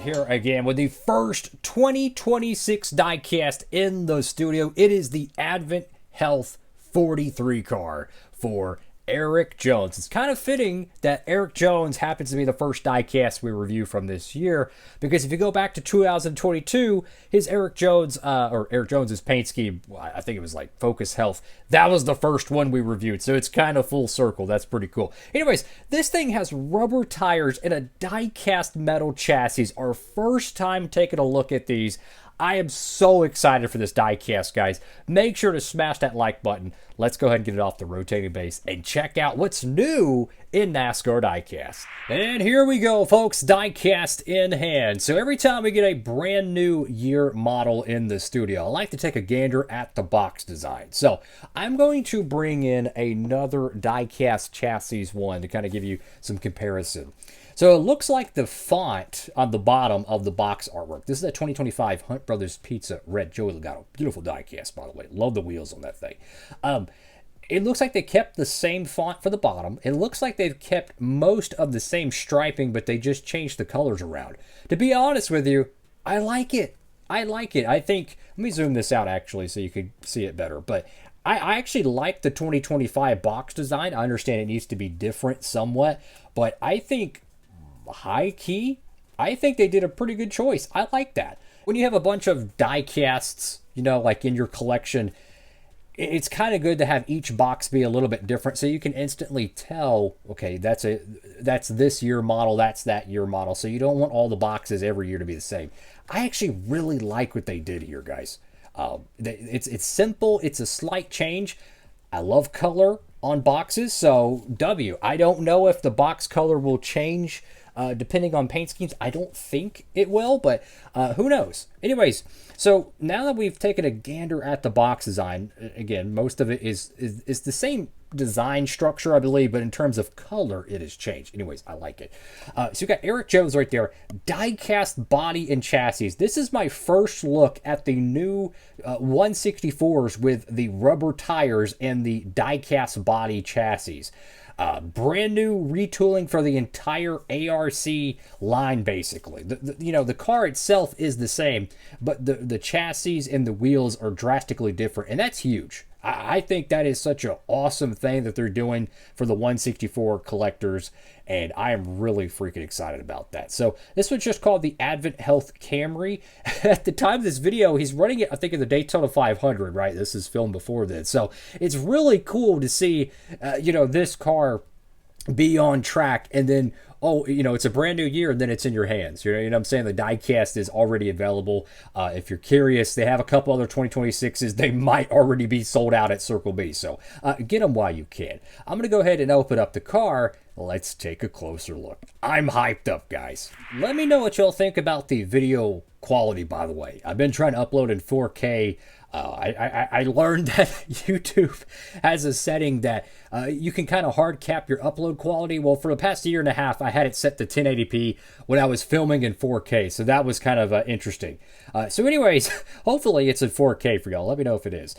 here again with the first 2026 diecast in the studio. It is the Advent Health 43 car for Erik Jones. It's kind of fitting that Erik Jones happens to be the first diecast we review from this year, because if you go back to 2022, his Erik Jones's paint scheme, I think it was like Focus Health, that was the first one we reviewed, so it's kind of full circle. That's pretty cool. Anyways, this thing has rubber tires and a diecast metal chassis. Our first time taking a look at these. I am so excited for this diecast, guys. Make sure to smash that like button. Let's go ahead and get it off the rotating base and check out what's new in NASCAR Diecast. And here we go, folks. Diecast in hand. So every time we get a brand new year model in the studio, I like to take a gander at the box design. So I'm going to bring in another diecast chassis one to kind of give you some comparison. So it looks like the font on the bottom of the box artwork. This is a 2025 Hunt Brothers Pizza Red Joey Legato. Beautiful diecast, by the way. Love the wheels on that thing. It looks like they kept the same font for the bottom. It looks like they've kept most of the same striping, but they just changed the colors around. To be honest with you, I like it. I like it. I think, let me zoom this out actually so you can see it better. But I actually like the 2025 box design. I understand it needs to be different somewhat, but I think high key, I think they did a pretty good choice. I like that. When you have a bunch of die casts, you know, like in your collection, it's kind of good to have each box be a little bit different so you can instantly tell, okay, that's this year model, that's that year model. So you don't want all the boxes every year to be the same. I actually really like what they did here, guys. It's simple. It's a slight change. I love color on boxes, so I don't know if the box color will change depending on paint schemes. I don't think it will, but who knows? Anyways, so now that we've taken a gander at the box design, again, most of it is the same design structure, I believe, but in terms of color, it has changed. Anyways, I like it. So you got Erik Jones right there, diecast body and chassis. This is my first look at the new 164s with the rubber tires and the diecast body chassis. Brand new retooling for the entire ARC line, basically. The car itself is the same, but the chassis and the wheels are drastically different, and that's huge. I think that is such an awesome thing that they're doing for the 164 collectors, and I am really freaking excited about that. So this was just called the Advent Health Camry. At the time of this video, he's running it, I think, in the Daytona 500, right? This is filmed before this. So it's really cool to see, this car be on track, and then it's a brand new year, and then it's in your hands. You know what I'm saying? The diecast is already available. If you're curious, they have a couple other 2026s. They might already be sold out at Circle B, so get them while you can. I'm going to go ahead and open up the car. Let's take a closer look. I'm hyped up, guys. Let me know what y'all think about the video quality, by the way. I've been trying to upload in 4K. I learned that YouTube has a setting that you can kind of hard cap your upload quality. Well, for the past year and a half, I had it set to 1080p when I was filming in 4K. So that was kind of interesting. So anyways, hopefully it's in 4K for y'all. Let me know if it is.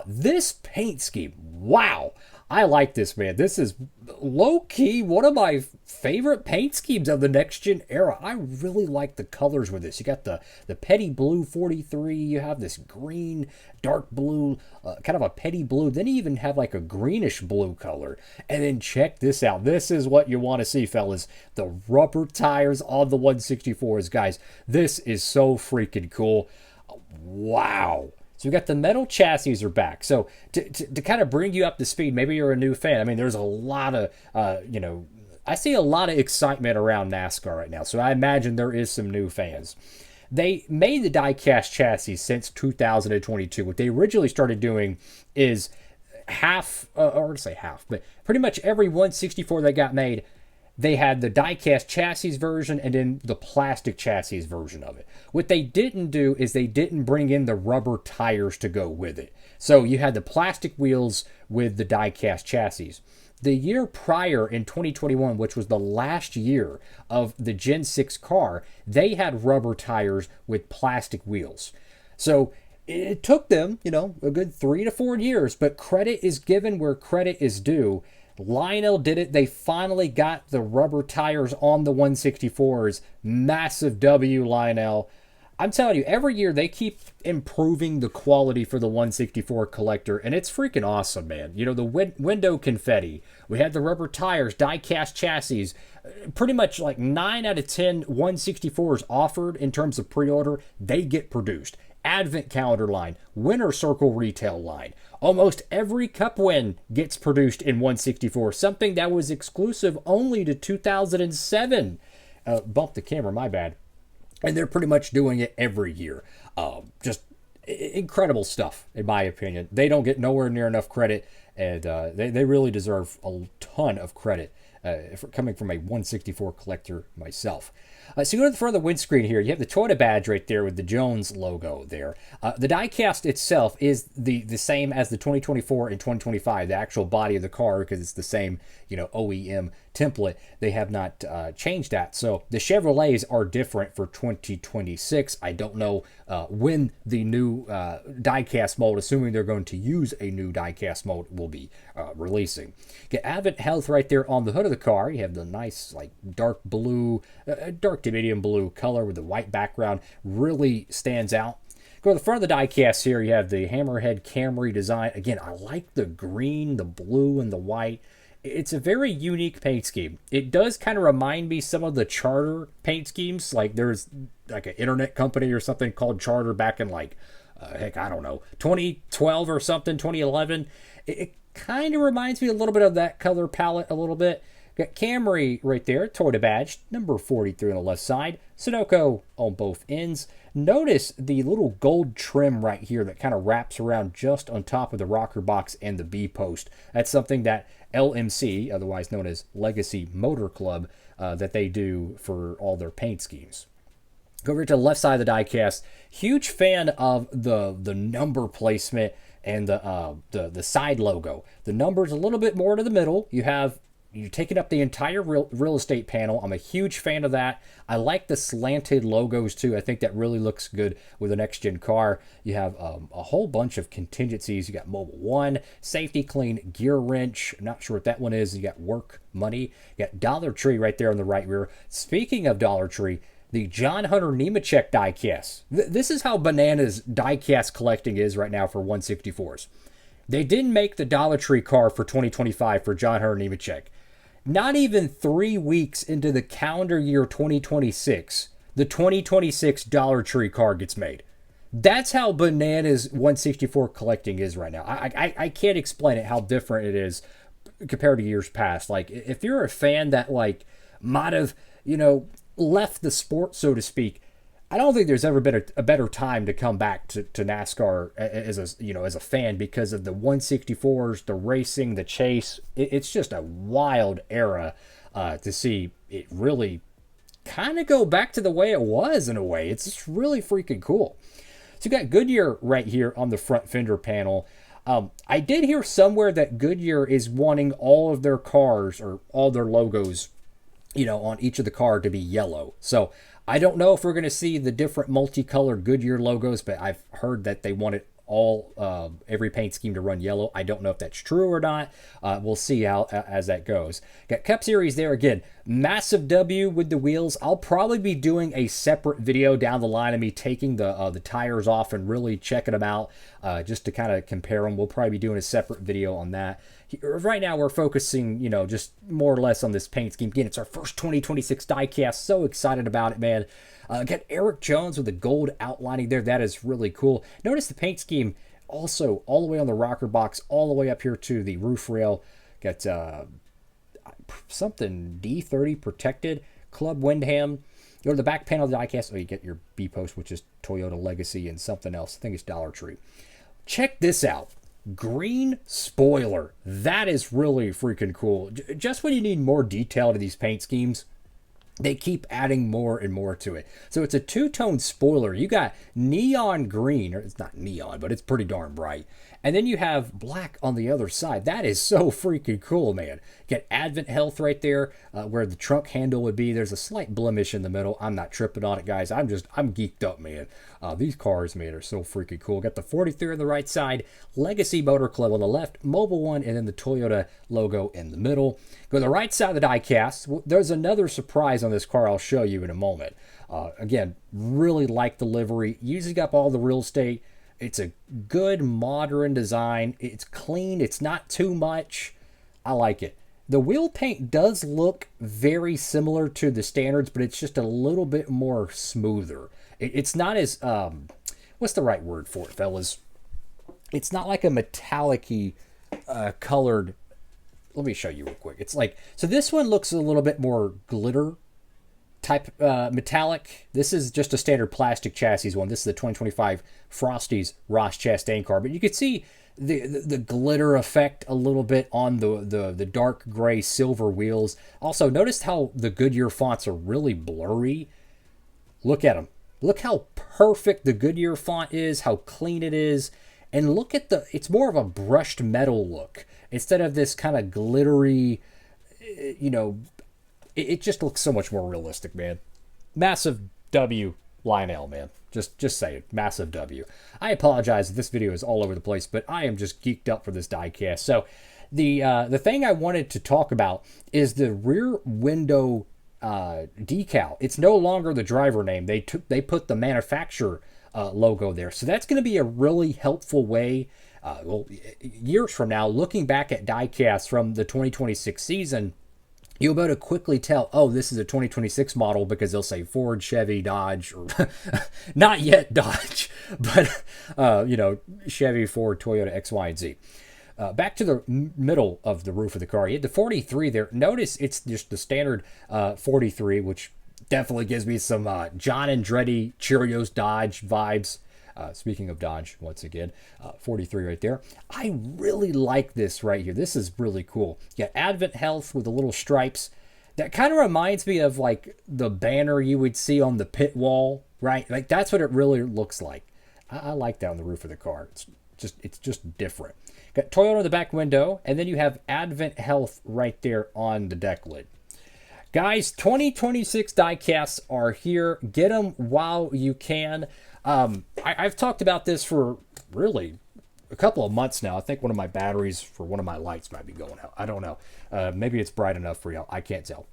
This paint scheme, wow. I like this, man. This is low-key one of my favorite paint schemes of the next-gen era. I really like the colors with this. You got the petty blue 43. You have this green, dark blue, kind of a petty blue. Then you even have like a greenish blue color. And then check this out. This is what you want to see, fellas. The rubber tires on the 164s. Guys, this is so freaking cool. Wow. So we got the metal chassis are back. So to kind of bring you up to speed, maybe you're a new fan. I mean, there's a lot of, I see a lot of excitement around NASCAR right now. So I imagine there is some new fans. They made the diecast chassis since 2022. What they originally started doing is but pretty much every 164 that got made, they had the diecast chassis version and then the plastic chassis version of it. What they didn't do is they didn't bring in the rubber tires to go with it. So you had the plastic wheels with the diecast chassis. The year prior, in 2021, which was the last year of the Gen 6 car, they had rubber tires with plastic wheels. So it took them, a good 3 to 4 years, but credit is given where credit is due. Lionel did it. They finally got the rubber tires on the 164s. Massive W, Lionel. I'm telling you, every year they keep improving the quality for the 164 collector, and it's freaking awesome, man. You know, the window confetti. We had the rubber tires, die-cast chassis. Pretty much like 9 out of 10 164s offered in terms of pre-order, they get produced. Advent calendar line, winner circle retail line. Almost every cup win gets produced in 164, something that was exclusive only to 2007. Bumped the camera, my bad. And they're pretty much doing it every year. Just incredible stuff, in my opinion. They don't get nowhere near enough credit, and they really deserve a ton of credit coming from a 164 collector myself. So you go to the front of the windscreen here. You have the Toyota badge right there with the Jones logo there. The diecast itself is the same as the 2024 and 2025, the actual body of the car, because it's the same, you know, OEM template. They have not changed that. So the Chevrolets are different for 2026. I don't know when the new diecast mold, assuming they're going to use a new diecast mold, will be releasing. Get Advent Health right there on the hood of the car. You have the nice like dark blue, dark to medium blue color with the white background. Really stands out. Go to the front of the diecast here. You have the Hammerhead Camry design. Again, I like the green, the blue, and the white. It's a very unique paint scheme. It does kind of remind me some of the Charter paint schemes. Like there's like an internet company or something called Charter back in like, heck, I don't know, 2012 or something, 2011. It kind of reminds me a little bit of that color palette a little bit. Got Camry right there, Toyota badge, number 43 on the left side. Sunoco on both ends. Notice the little gold trim right here that kind of wraps around just on top of the rocker box and the B post. That's something that LMC, otherwise known as Legacy Motor Club, that they do for all their paint schemes. Go over to the left side of the diecast. Huge fan of the number placement and the side logo. The number's a little bit more to the middle. You're taking up the entire real estate panel. I'm a huge fan of that. I like the slanted logos too. I think that really looks good with a next-gen car. You have a whole bunch of contingencies. You got Mobile One, Safety Clean, Gear Wrench. I'm not sure what that one is. You got Work Money. You got Dollar Tree right there on the right rear. Speaking of Dollar Tree, the John Hunter Nemechek diecast. This is how bananas diecast collecting is right now for 164s. They didn't make the Dollar Tree car for 2025 for John Hunter Nemechek. Not even 3 weeks into the calendar year 2026, the 2026 Dollar Tree car gets made. That's how bananas 164 collecting is right now. I can't explain it, how different it is compared to years past. Like, if you're a fan that, like, might have, you know, left the sport, so to speak, I don't think there's ever been a better time to come back to NASCAR as a fan, because of the 164s, the racing, the chase. It's just a wild era to see it really kind of go back to the way it was in a way. It's just really freaking cool. So you got Goodyear right here on the front fender panel. I did hear somewhere that Goodyear is wanting all of their cars or all their logos, you know, on each of the car to be yellow. So I don't know if we're going to see the different multicolored Goodyear logos, but I've heard that they want it all, every paint scheme to run yellow. I don't know if that's true or not. We'll see how as that goes. Got Cup Series there again. Massive W with the wheels. I'll probably be doing a separate video down the line of me taking the tires off and really checking them out, just to kind of compare them. We'll probably be doing a separate video on that. Right now we're focusing, you know, just more or less on this paint scheme. Again, it's our first 2026 diecast. So excited about it, man. Got Erik Jones with the gold outlining there. That is really cool. Notice the paint scheme also all the way on the rocker box, all the way up here to the roof rail. Got something D30 protected. Club Windham. Go to the back panel of the diecast. Oh, you get your B post, which is Toyota Legacy, and something else. I think it's Dollar Tree. Check this out. Green spoiler. That is really freaking cool. Just when you need more detail to these paint schemes, they keep adding more and more to it. So it's a two-tone spoiler. You got neon green, or it's not neon, but it's pretty darn bright. And then you have black on the other side. That is so freaking cool, man. You got Advent Health right there where the trunk handle would be. There's a slight blemish in the middle. I'm not tripping on it, guys. I'm geeked up, man. These cars, man, are so freaking cool. Got the 43 on the right side, Legacy Motor Club on the left, Mobile One, and then the Toyota logo in the middle. Go to the right side of the diecast. There's another surprise on this car I'll show you in a moment. Again, really like the livery. Using up all the real estate. It's a good modern design. It's clean. It's not too much. I like it. The wheel paint does look very similar to the standards, but it's just a little bit more smoother. It's not as, what's the right word for it, fellas? It's not like a metallic-y colored. Let me show you real quick. It's like, so this one looks a little bit more glitter type metallic. This is just a standard plastic chassis one. This is the 2025 Frosty's Ross Chastain car, but you could see the glitter effect a little bit on the dark gray silver wheels. Also, notice how the Goodyear fonts are really blurry. Look at them. Look how perfect the Goodyear font is, how clean it is, and look at it's more of a brushed metal look instead of this kind of glittery, you know. It just looks so much more realistic, man. Massive W, Lionel, man. Just say it. Massive W. I apologize if this video is all over the place, but I am just geeked up for this diecast. So the thing I wanted to talk about is the rear window decal. It's no longer the driver name. They put the manufacturer logo there. So that's going to be a really helpful way, years from now, looking back at diecast from the 2026 season, you'll be able to quickly tell, oh, this is a 2026 model because they'll say Ford, Chevy, Dodge, or not yet Dodge, but, Chevy, Ford, Toyota, X, Y, and Z. Back to the middle of the roof of the car. You had the 43 there. Notice it's just the standard 43, which definitely gives me some John Andretti, Cheerios, Dodge vibes. Speaking of Dodge, once again, 43 right there. I really like this right here. This is really cool. You got Advent Health with the little stripes. That kind of reminds me of like the banner you would see on the pit wall, right? Like that's what it really looks like. I like that on the roof of the car. It's just different. Got Toyota on the back window, and then you have Advent Health right there on the deck lid. Guys, 2026 diecasts are here. Get them while you can. I've talked about this for really a couple of months now. I think one of my batteries for one of my lights might be going out. I don't know. Maybe it's bright enough for y'all. I can't tell.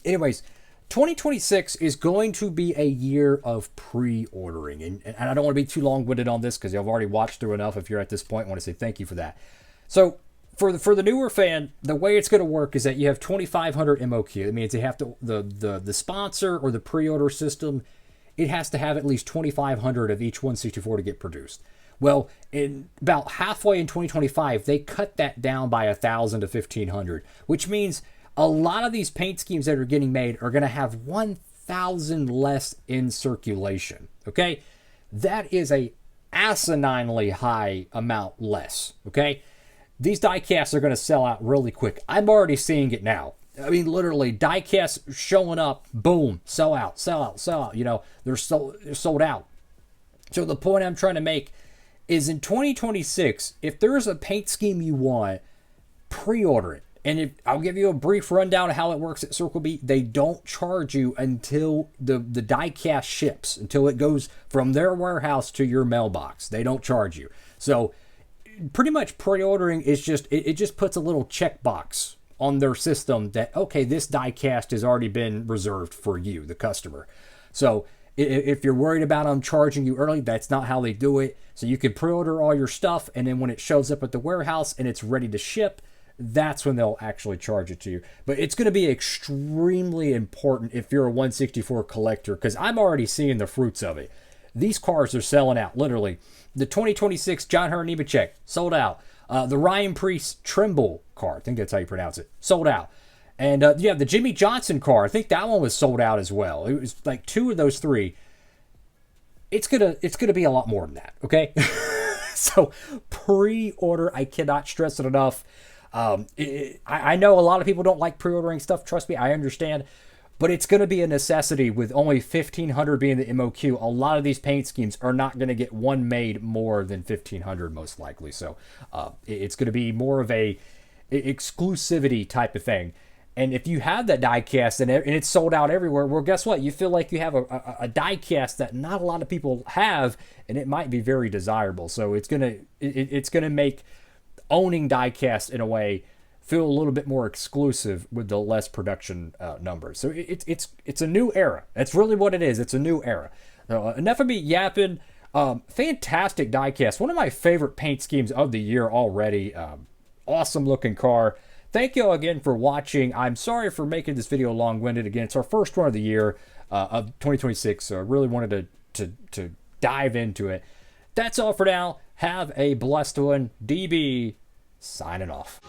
Anyways, 2026 is going to be a year of pre-ordering. And I don't want to be too long-winded on this because you've already watched through enough. If you're at this point, I want to say thank you for that. So for the newer fan, the way it's going to work is that you have 2,500 MOQ. That means you have to the sponsor or the pre-order system, it has to have at least 2,500 of each 164 to get produced. Well, in about halfway in 2025, they cut that down by 1,000 to 1,500, which means a lot of these paint schemes that are getting made are going to have 1,000 less in circulation. Okay, that is a asininely high amount less. Okay, these diecasts are going to sell out really quick. I'm already seeing it now. I mean, literally, diecasts showing up, boom, sell out, sell out, sell out. You know, they're sold out. So the point I'm trying to make is in 2026, if there's a paint scheme you want, pre-order it. And I'll give you a brief rundown of how it works at Circle B. They don't charge you until the diecast ships, until it goes from their warehouse to your mailbox. They don't charge you. So pretty much pre-ordering is just, it just puts a little checkbox on their system that, okay, this diecast has already been reserved for you, the customer. So if you're worried about them charging you early, that's not how they do it. So you can pre-order all your stuff, and then when it shows up at the warehouse and it's ready to ship, that's when they'll actually charge it to you. But it's going to be extremely important if you're a 164 collector, because I'm already seeing the fruits of it. These cars are selling out, literally. The 2026 John Hunter Nemechek, sold out. The Ryan Priest Trimble car, I think that's how you pronounce it, sold out. And yeah, the Jimmy Johnson car, I think that one was sold out as well. It was like two of those three. It's gonna be a lot more than that, okay? So pre-order, I cannot stress it enough. I know a lot of people don't like pre-ordering stuff. Trust me, I understand. But it's going to be a necessity with only 1,500 being the MOQ. A lot of these paint schemes are not going to get one made more than 1,500 most likely. So it's going to be more of a exclusivity type of thing. And if you have that diecast and it's sold out everywhere, well, guess what? You feel like you have a diecast that not a lot of people have, and it might be very desirable. So it's gonna make owning diecast in a way feel a little bit more exclusive with the less production numbers. So it's a new era. That's really what it is. It's a new era. So, enough of me yapping. Fantastic diecast. One of my favorite paint schemes of the year already. Awesome looking car. Thank you all again for watching. I'm sorry for making this video long-winded. Again, it's our first one of the year of 2026, so I really wanted to dive into it. That's all for now. Have a blessed one. DB signing off.